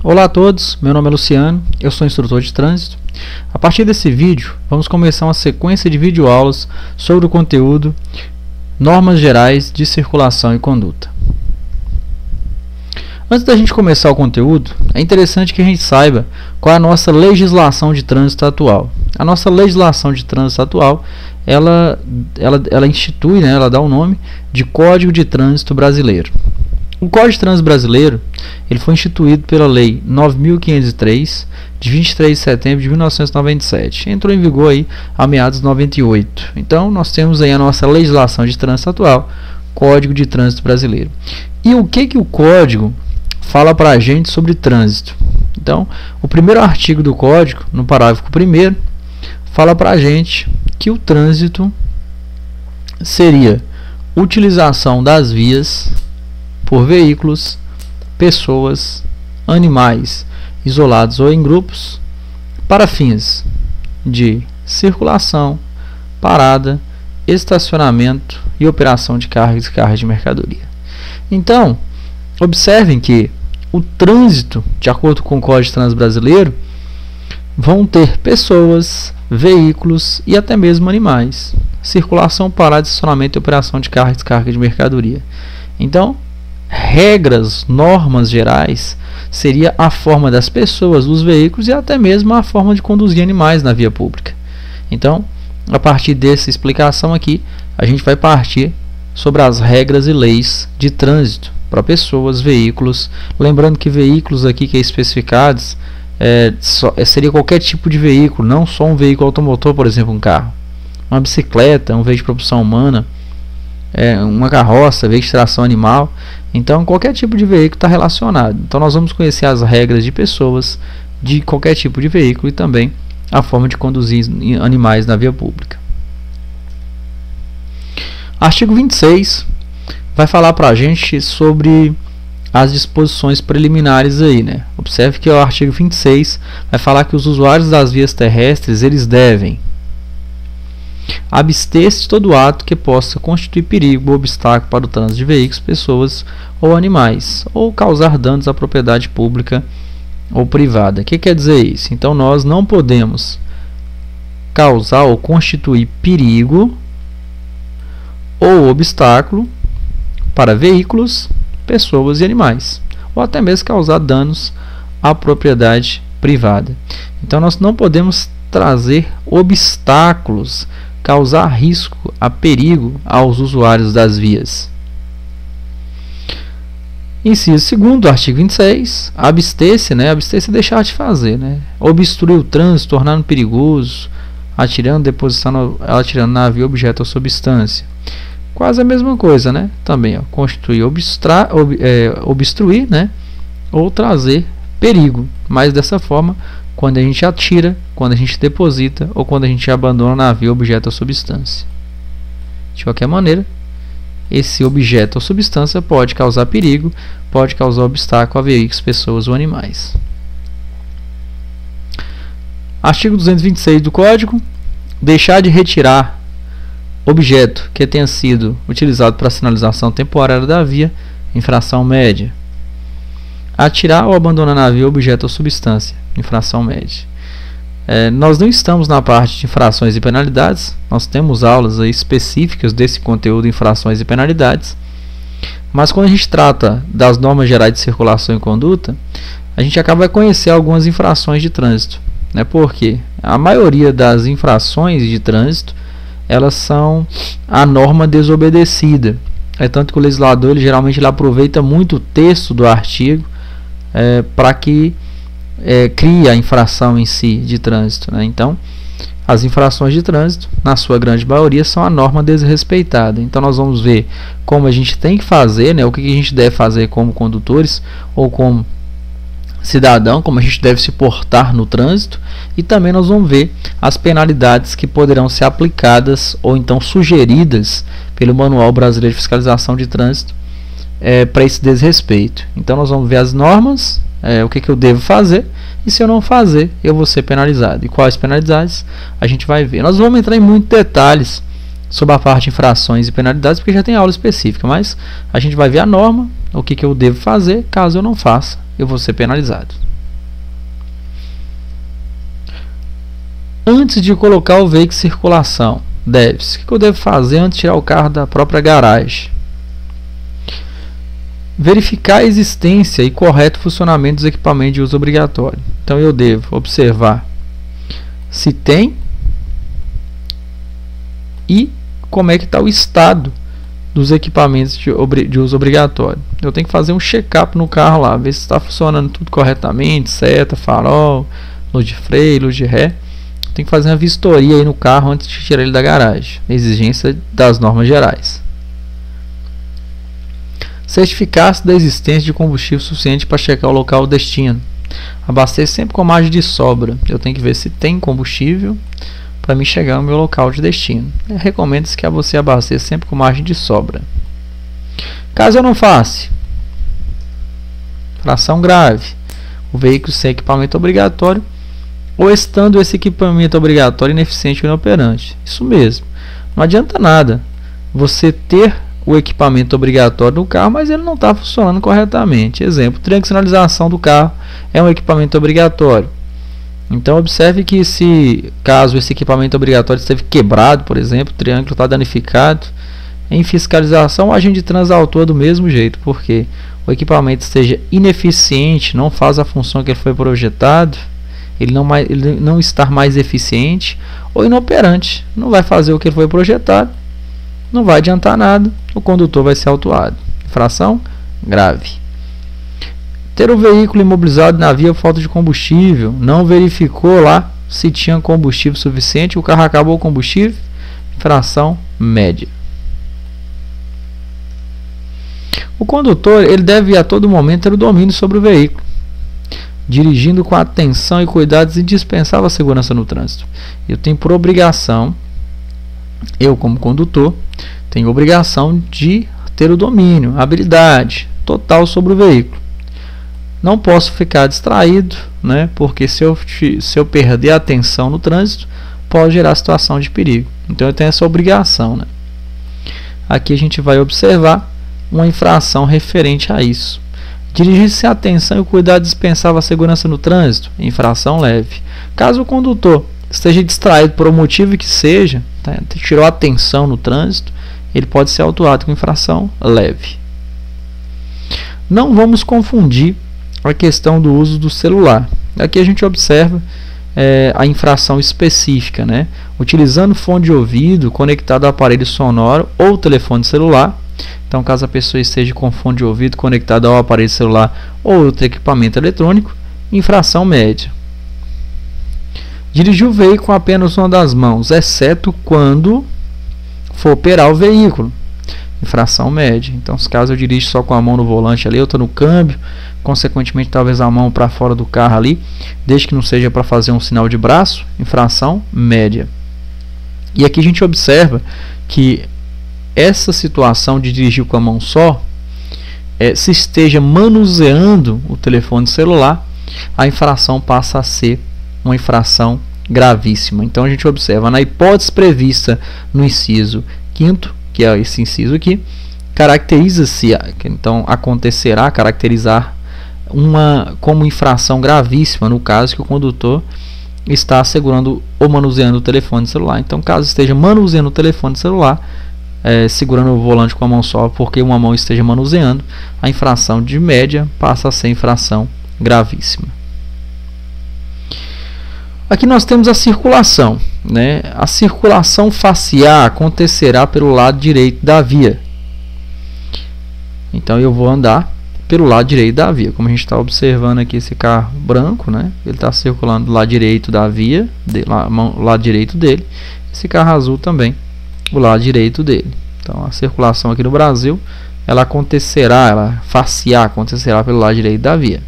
Olá a todos, meu nome é Luciano, eu sou instrutor de trânsito. A partir desse vídeo, vamos começar uma sequência de videoaulas sobre o conteúdo Normas Gerais de Circulação e Conduta. Antes da gente começar o conteúdo, é interessante que a gente saiba qual é a nossa legislação de trânsito atual. A nossa legislação de trânsito atual, ela institui, ela dá o nome de Código de Trânsito Brasileiro. O Código de Trânsito Brasileiro ele foi instituído pela Lei 9.503, de 23 de setembro de 1997. Entrou em vigor aí a meados de 98. Então, nós temos aí a nossa legislação de trânsito atual, Código de Trânsito Brasileiro. E o que o Código fala para a gente sobre trânsito? Então, o primeiro artigo do Código, no parágrafo 1º, fala para a gente que o trânsito seria utilização das vias por veículos, pessoas, animais isolados ou em grupos para fins de circulação, parada, estacionamento e operação de carga e descarga de mercadoria. Então, observem que o trânsito, de acordo com o Código de Trânsito Brasileiro, vão ter pessoas, veículos e até mesmo animais. Circulação, parada, estacionamento e operação de carga e descarga de mercadoria. Então, regras, normas gerais, seria a forma das pessoas, dos veículos e até mesmo a forma de conduzir animais na via pública. Então, a partir dessa explicação aqui, a gente vai partir sobre as regras e leis de trânsito para pessoas, veículos. Lembrando que veículos aqui que é especificados seria qualquer tipo de veículo, não só um veículo automotor, por exemplo, um carro, uma bicicleta, um veículo de propulsão humana, uma carroça, veículo de tração animal. Então, qualquer tipo de veículo está relacionado. Então, nós vamos conhecer as regras de pessoas, de qualquer tipo de veículo e também a forma de conduzir animais na via pública. Artigo 26 vai falar para a gente sobre as disposições preliminares aí, Observe que o artigo 26 vai falar que os usuários das vias terrestres, eles devem abster-se de todo ato que possa constituir perigo ou obstáculo para o trânsito de veículos, pessoas ou animais, ou causar danos à propriedade pública ou privada. O que quer dizer isso? Então, nós não podemos causar ou constituir perigo ou obstáculo para veículos, pessoas e animais, ou até mesmo causar danos à propriedade privada. Então, nós não podemos trazer obstáculos, causar risco, a perigo aos usuários das vias. Inciso 2º do artigo 26, abster-se, abster-se é deixar de fazer, obstruir o trânsito, tornando perigoso, atirando, depositando, atirando na via, objeto ou substância. Quase a mesma coisa, também, constituir, obstruir, ou trazer perigo, mas dessa forma, quando a gente atira, quando a gente deposita ou quando a gente abandona navio, objeto ou substância. De qualquer maneira, esse objeto ou substância pode causar perigo, pode causar obstáculo a veículos, pessoas ou animais. Artigo 226 do Código: deixar de retirar objeto que tenha sido utilizado para sinalização temporária da via, infração média. Atirar ou abandonar navio, objeto ou substância, infração média. Nós não estamos na parte de infrações e penalidades, nós temos aulas aí específicas desse conteúdo, infrações e penalidades, mas quando a gente trata das normas gerais de circulação e conduta, a gente acaba de conhecer algumas infrações de trânsito, porque a maioria das infrações de trânsito, elas são a norma desobedecida. É tanto que o legislador geralmente ele aproveita muito o texto do artigo para que crie a infração em si de trânsito. Então, as infrações de trânsito, na sua grande maioria, são a norma desrespeitada. Então, nós vamos ver como a gente tem que fazer, o que a gente deve fazer como condutores ou como cidadão, como a gente deve se portar no trânsito, e também nós vamos ver as penalidades que poderão ser aplicadas ou então sugeridas pelo Manual Brasileiro de Fiscalização de Trânsito para esse desrespeito. Então, nós vamos ver as normas, o que eu devo fazer, e se eu não fazer, eu vou ser penalizado. E quais penalidades a gente vai ver. Nós vamos entrar em muitos detalhes sobre a parte de infrações e penalidades, porque já tem aula específica, mas a gente vai ver a norma, o que eu devo fazer, caso eu não faça, eu vou ser penalizado. Antes de colocar o veículo em circulação, deve-se. O que eu devo fazer antes de tirar o carro da própria garagem? Verificar a existência e correto funcionamento dos equipamentos de uso obrigatório. Então eu devo observar se tem e como é que está o estado dos equipamentos de uso obrigatório. Eu tenho que fazer um check-up no carro lá, ver se está funcionando tudo corretamente, seta, farol, luz de freio, luz de ré. Tem que fazer uma vistoria aí no carro antes de tirar ele da garagem. Exigência das normas gerais. Certificar-se da existência de combustível suficiente para checar o local do destino. Abastecer sempre com margem de sobra. Eu tenho que ver se tem combustível para me chegar no meu local de destino. Recomendo-se que você abasteça sempre com margem de sobra. Caso eu não faça, infração grave, o veículo sem equipamento obrigatório ou estando esse equipamento obrigatório ineficiente ou inoperante. Isso mesmo. Não adianta nada você ter o equipamento obrigatório no carro, mas ele não está funcionando corretamente. Exemplo, triângulo de sinalização do carro é um equipamento obrigatório. Então observe que caso esse equipamento obrigatório esteve quebrado, por exemplo, o triângulo está danificado, em fiscalização o agente de trânsito autua do mesmo jeito, porque o equipamento esteja ineficiente, não faz a função que ele foi projetado, ele não está mais eficiente ou inoperante, não vai fazer o que ele foi projetado, não vai adiantar nada, o condutor vai ser autuado. Infração grave. Ter o veículo imobilizado na via por falta de combustível, não verificou lá se tinha combustível suficiente, o carro acabou o combustível, infração média. O condutor ele deve a todo momento ter o domínio sobre o veículo, dirigindo com atenção e cuidados indispensáveis à segurança no trânsito. Eu tenho por obrigação, eu como condutor, tenho obrigação de ter o domínio, a habilidade total sobre o veículo. Não posso ficar distraído, né? Porque se eu perder a atenção no trânsito, pode gerar situação de perigo. Então eu tenho essa obrigação, né? Aqui a gente vai observar uma infração referente a isso. Dirigir sem atenção e cuidado dispensável à segurança no trânsito, infração leve. Caso o condutor esteja distraído por um motivo que seja, tá? Tirou a atenção no trânsito, ele pode ser autuado com infração leve. Não vamos confundir a questão do uso do celular. Aqui a gente observa a infração específica, né? Utilizando fone de ouvido conectado ao aparelho sonoro ou telefone celular. Então, caso a pessoa esteja com fone de ouvido conectado ao aparelho celular ou outro equipamento eletrônico, infração média. Dirigir o veículo com apenas uma das mãos, exceto quando for operar o veículo, infração média. Então, se caso eu dirijo só com a mão no volante ali, eu estou no câmbio, consequentemente talvez a mão para fora do carro ali, desde que não seja para fazer um sinal de braço, infração média. E aqui a gente observa que essa situação de dirigir com a mão só, se esteja manuseando o telefone celular, a infração passa a ser uma infração gravíssima. Então a gente observa, na hipótese prevista no inciso 5º, que é esse inciso aqui, caracteriza-se, então acontecerá caracterizar como infração gravíssima no caso que o condutor está segurando ou manuseando o telefone celular. Então, caso esteja manuseando o telefone celular, segurando o volante com a mão só, porque uma mão esteja manuseando, a infração de média passa a ser infração gravíssima. Aqui nós temos a circulação, né? A circulação facial acontecerá pelo lado direito da via. Então eu vou andar pelo lado direito da via. Como a gente está observando aqui esse carro branco, né? Ele está circulando do lado direito da via, lado direito dele. Esse carro azul também, o lado direito dele. Então a circulação aqui no Brasil, ela facial acontecerá pelo lado direito da via.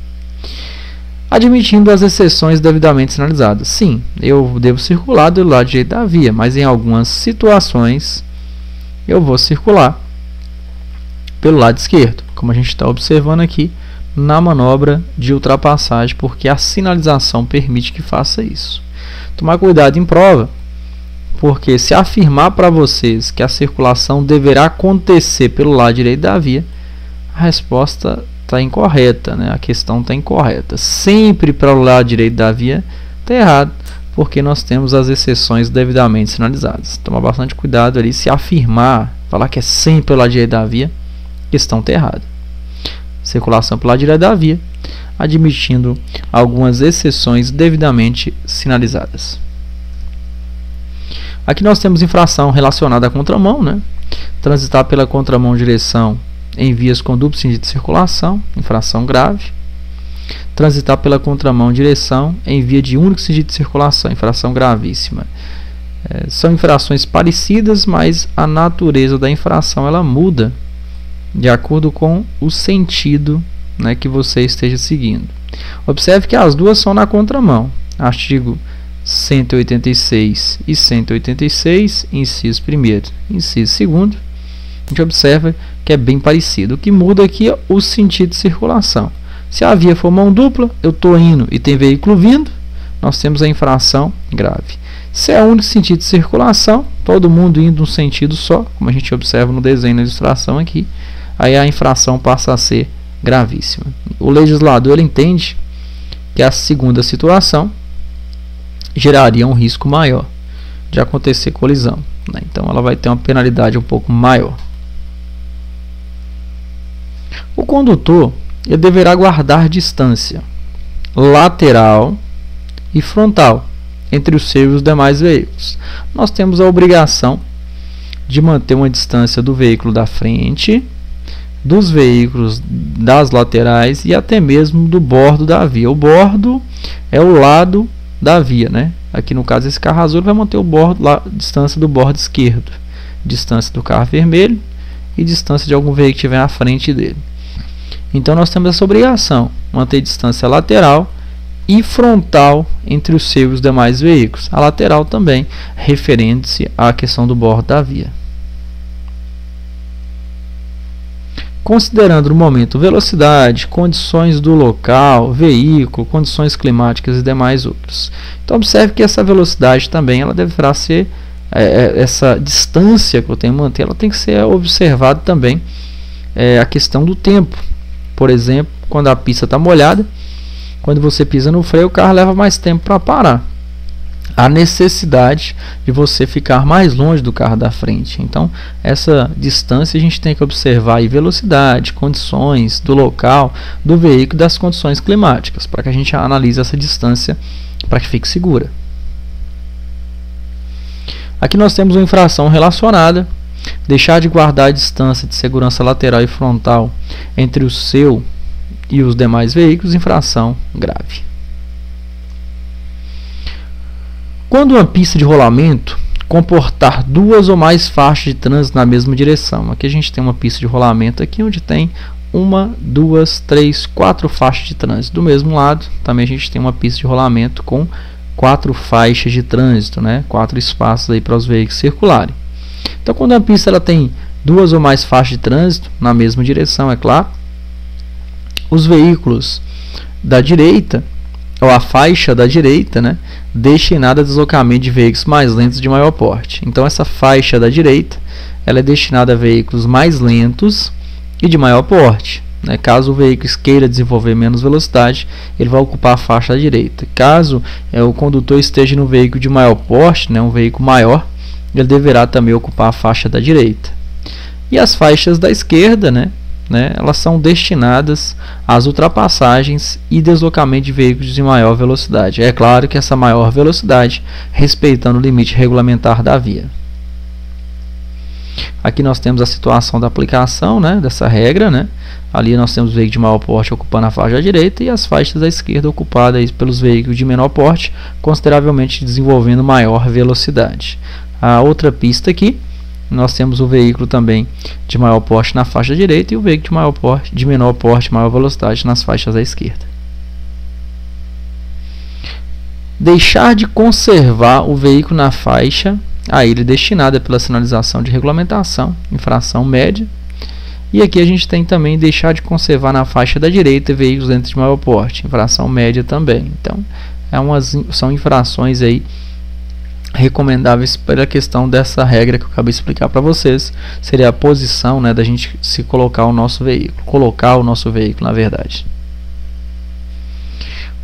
Admitindo as exceções devidamente sinalizadas. Sim, eu devo circular do lado direito da via, mas em algumas situações eu vou circular pelo lado esquerdo, como a gente está observando aqui na manobra de ultrapassagem, porque a sinalização permite que faça isso. Tomar cuidado em prova, porque se afirmar para vocês que a circulação deverá acontecer pelo lado direito da via, a resposta está incorreta, né? A questão está incorreta. Sempre para o lado direito da via está errado, porque nós temos as exceções devidamente sinalizadas. Tomar bastante cuidado ali, se afirmar, falar que é sempre pelo lado direito da via, questão está errada. Circulação pelo lado direito da via, admitindo algumas exceções devidamente sinalizadas. Aqui nós temos infração relacionada à contramão, né? Transitar pela contramão direção em vias com duplo sentido de circulação, infração grave. Transitar pela contramão direção em via de único sentido de circulação, infração gravíssima. São infrações parecidas, mas a natureza da infração ela muda de acordo com o sentido, né, que você esteja seguindo. Observe que as duas são na contramão. Artigo 186 e 186, inciso 1º, inciso 2º, a gente observa que é bem parecido. O que muda aqui é o sentido de circulação. Se a via for mão dupla, eu estou indo e tem veículo vindo, nós temos a infração grave. Se é único sentido de circulação, todo mundo indo num sentido só, como a gente observa no desenho na ilustração aqui, aí a infração passa a ser gravíssima. O legislador ele entende que a segunda situação geraria um risco maior de acontecer colisão, né? Então ela vai ter uma penalidade um pouco maior. O condutor ele deverá guardar distância lateral e frontal entre os seus e os demais veículos. Nós temos a obrigação de manter uma distância do veículo da frente, dos veículos das laterais e até mesmo do bordo da via. O bordo é o lado da via, né? Aqui no caso esse carro azul vai manter o bordo, distância do bordo esquerdo, distância do carro vermelho e distância de algum veículo que estiver à frente dele. Então nós temos essa obrigação, manter distância lateral e frontal entre os seus e os demais veículos. A lateral também referente-se à questão do bordo da via. Considerando no momento velocidade, condições do local, veículo, condições climáticas e demais outros. Então observe que essa velocidade também ela deverá ser, essa distância que eu tenho que manter, ela tem que ser observada também a questão do tempo. Por exemplo, quando a pista está molhada, quando você pisa no freio, o carro leva mais tempo para parar. A necessidade de você ficar mais longe do carro da frente. Então, essa distância a gente tem que observar aí velocidade, condições do local, do veículo e das condições climáticas, para que a gente analise essa distância para que fique segura. Aqui nós temos uma infração relacionada: deixar de guardar a distância de segurança lateral e frontal entre o seu e os demais veículos, infração grave. Quando uma pista de rolamento comportar duas ou mais faixas de trânsito na mesma direção. Aqui a gente tem uma pista de rolamento aqui onde tem 1, 2, 3, 4 faixas de trânsito. Do mesmo lado, também a gente tem uma pista de rolamento com 4 faixas de trânsito, né? 4 espaços aí para os veículos circularem. Então, quando a pista ela tem duas ou mais faixas de trânsito na mesma direção, é claro, os veículos da direita, ou a faixa da direita, né, destinada a deslocamento de veículos mais lentos de maior porte. Então, essa faixa da direita ela é destinada a veículos mais lentos e de maior porte, né? Caso o veículo queira desenvolver menos velocidade, ele vai ocupar a faixa da direita. Caso o condutor esteja no veículo de maior porte, né, um veículo maior, ele deverá também ocupar a faixa da direita. E as faixas da esquerda, né, elas são destinadas às ultrapassagens e deslocamento de veículos de maior velocidade. É claro que essa maior velocidade respeitando o limite regulamentar da via. Aqui nós temos a situação da aplicação, né, dessa regra, né? Ali nós temos o veículo de maior porte ocupando a faixa da direita e as faixas da esquerda ocupadas pelos veículos de menor porte, consideravelmente desenvolvendo maior velocidade. A outra pista aqui, nós temos o veículo também de maior porte na faixa direita e o veículo de maior porte, de menor porte, maior velocidade nas faixas da esquerda. Deixar de conservar o veículo na faixa a ele destinada pela sinalização de regulamentação, infração média. E aqui a gente tem também deixar de conservar na faixa da direita veículos dentro de maior porte, infração média também. Então, são infrações aí recomendáveis pela questão dessa regra que eu acabei de explicar para vocês. Seria a posição, né, da gente se colocar o nosso veículo, na verdade.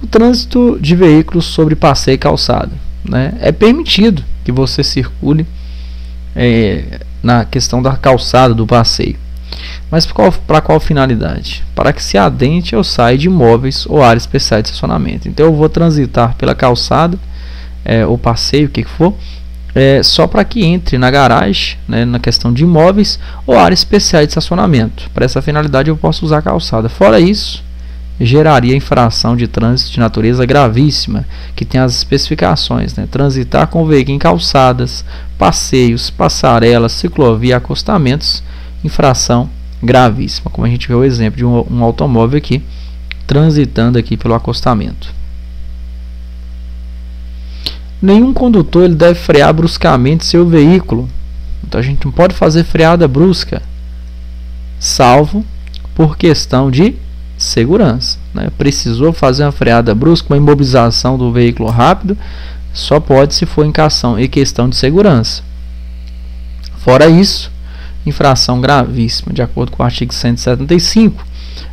O trânsito de veículos sobre passeio e calçada. né, é permitido que você circule na questão da calçada do passeio. Mas para qual finalidade? Para que se adentre ou saia de imóveis ou áreas especiais de estacionamento. Então eu vou transitar pela calçada, ou passeio, o que for, só para que entre na garagem, né, na questão de imóveis ou áreas especiais de estacionamento. Para essa finalidade eu posso usar a calçada. Fora isso, geraria infração de trânsito de natureza gravíssima, que tem as especificações, né? Transitar com o veículo em calçadas, passeios, passarelas, ciclovia, acostamentos, infração gravíssima, como a gente vê o exemplo de um automóvel aqui transitando aqui pelo acostamento. Nenhum condutor ele deve frear bruscamente seu veículo. Então a gente não pode fazer freada brusca, salvo por questão de segurança, né? Precisou fazer uma freada brusca, uma imobilização do veículo rápido, só pode se for em questão de segurança. Fora isso, infração gravíssima, de acordo com o artigo 175,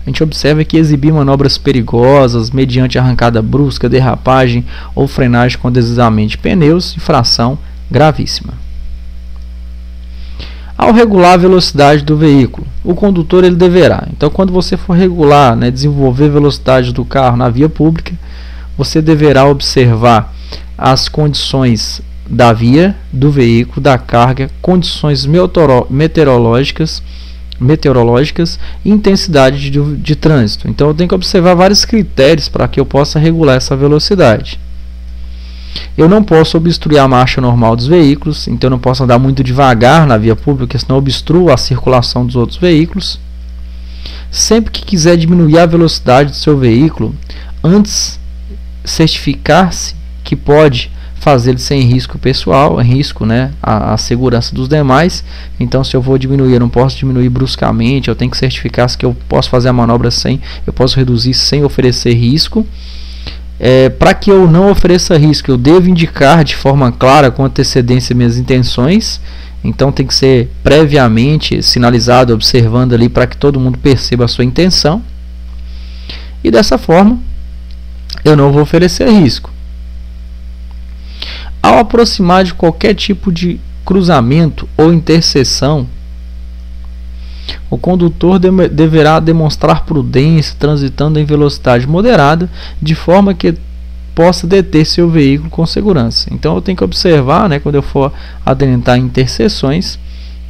a gente observa que exibir manobras perigosas mediante arrancada brusca, derrapagem ou frenagem com deslizamento de pneus, infração gravíssima. Ao regular a velocidade do veículo, o condutor ele deverá. Então, quando você for regular, né, desenvolver a velocidade do carro na via pública, você deverá observar as condições da via, do veículo, da carga, condições meteorológicas e intensidade de trânsito. Então, eu tenho que observar vários critérios para que eu possa regular essa velocidade. Eu não posso obstruir a marcha normal dos veículos, então eu não posso andar muito devagar na via pública, senão obstruo a circulação dos outros veículos. Sempre que quiser diminuir a velocidade do seu veículo, antes certificar-se que pode fazê-lo sem risco pessoal, risco, né, a segurança dos demais. Então, se eu vou diminuir, eu não posso diminuir bruscamente, eu tenho que certificar-se que eu posso fazer a manobra eu posso reduzir sem oferecer risco. Para que eu não ofereça risco, eu devo indicar de forma clara, com antecedência, minhas intenções. Então tem que ser previamente sinalizado, observando ali, para que todo mundo perceba a sua intenção. E dessa forma, eu não vou oferecer risco. Ao aproximar de qualquer tipo de cruzamento ou interseção, o condutor deverá demonstrar prudência, transitando em velocidade moderada, de forma que possa deter seu veículo com segurança. Então eu tenho que observar, né, quando eu for adentrar em interseções,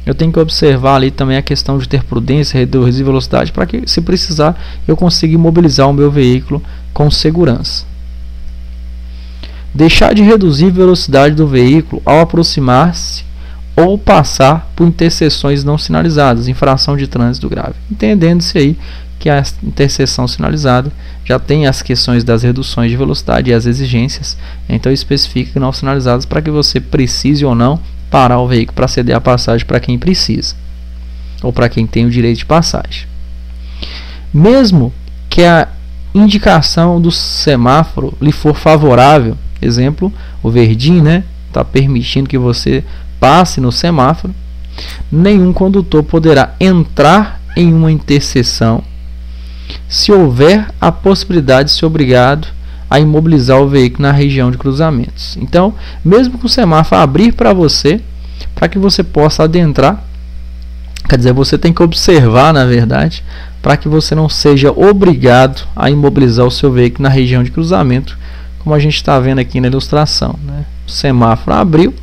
eu tenho que observar ali também a questão de ter prudência, reduzir velocidade, para que, se precisar, eu consiga imobilizar o meu veículo com segurança. Deixar de reduzir a velocidade do veículo ao aproximar-se ou passar por interseções não sinalizadas, infração de trânsito grave. Entendendo-se aí que a interseção sinalizada já tem as questões das reduções de velocidade e as exigências, então especifica não sinalizadas, para que você precise ou não parar o veículo para ceder a passagem para quem precisa, ou para quem tem o direito de passagem. Mesmo que a indicação do semáforo lhe for favorável, exemplo, o verdinho, né, está permitindo que você passe no semáforo, nenhum condutor poderá entrar em uma interseção se houver a possibilidade de ser obrigado a imobilizar o veículo na região de cruzamentos. Então, mesmo que o semáforo abrir para você, para que você possa adentrar, quer dizer, você tem que observar, na verdade, para que você não seja obrigado a imobilizar o seu veículo na região de cruzamento, como a gente está vendo aqui na ilustração, né? O semáforo abriu,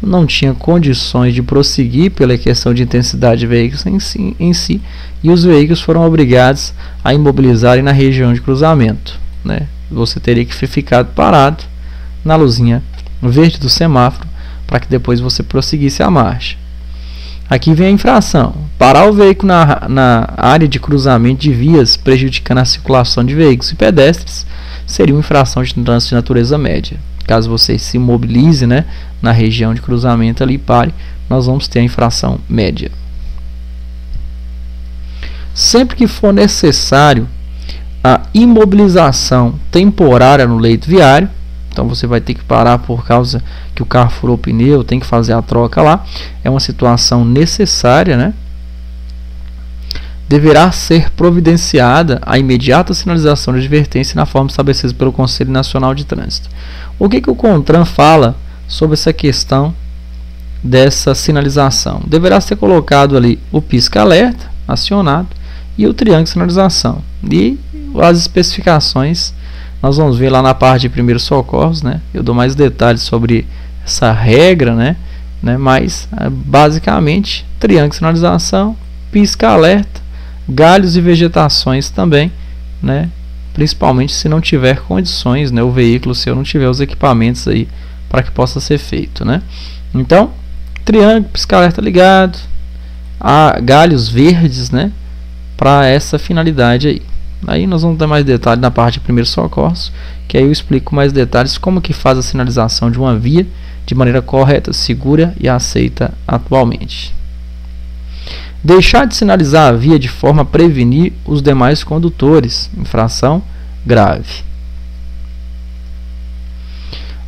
não tinha condições de prosseguir pela questão de intensidade de veículos em si, e os veículos foram obrigados a imobilizarem na região de cruzamento, né? Você teria que ficar parado na luzinha verde do semáforo para que depois você prosseguisse a marcha. Aqui vem a infração: parar o veículo na área de cruzamento de vias, prejudicando a circulação de veículos e pedestres, seria uma infração de trânsito de natureza média. Caso você se imobilize, né, na região de cruzamento ali, pare, nós vamos ter a infração média. Sempre que for necessário a imobilização temporária no leito viário, então você vai ter que parar por causa que o carro furou o pneu, tem que fazer a troca lá, é uma situação necessária, né? deverá ser providenciada a imediata sinalização de advertência na forma estabelecida pelo Conselho Nacional de Trânsito. O que o CONTRAN fala sobre essa questão dessa sinalização? Deverá ser colocado ali o pisca-alerta acionado e o triângulo de sinalização. E as especificações nós vamos ver lá na parte de primeiros socorros, né? Eu dou mais detalhes sobre essa regra, né? Mas basicamente triângulo de sinalização, pisca-alerta, galhos e vegetações também, né? Principalmente se não tiver condições, né? O veículo, se eu não tiver os equipamentos aí para que possa ser feito, né? Então, triângulo, pisca-alerta ligado, a galhos verdes, né? Para essa finalidade aí. Aí nós vamos ter mais detalhes na parte de primeiros socorros, que aí eu explico mais detalhes como que faz a sinalização de uma via de maneira correta, segura e aceita atualmente. Deixar de sinalizar a via de forma a prevenir os demais condutores, infração grave.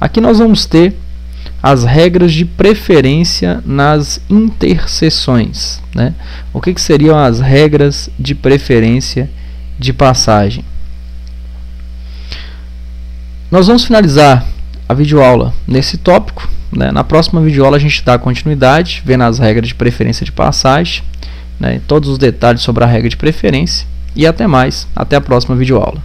Aqui nós vamos ter as regras de preferência nas interseções, né? O que seriam as regras de preferência de passagem? Nós vamos finalizar a videoaula nesse tópico, né? Na próxima videoaula a gente dá continuidade, vendo as regras de preferência de passagem, né? Todos os detalhes sobre a regra de preferência, e até mais, até a próxima videoaula.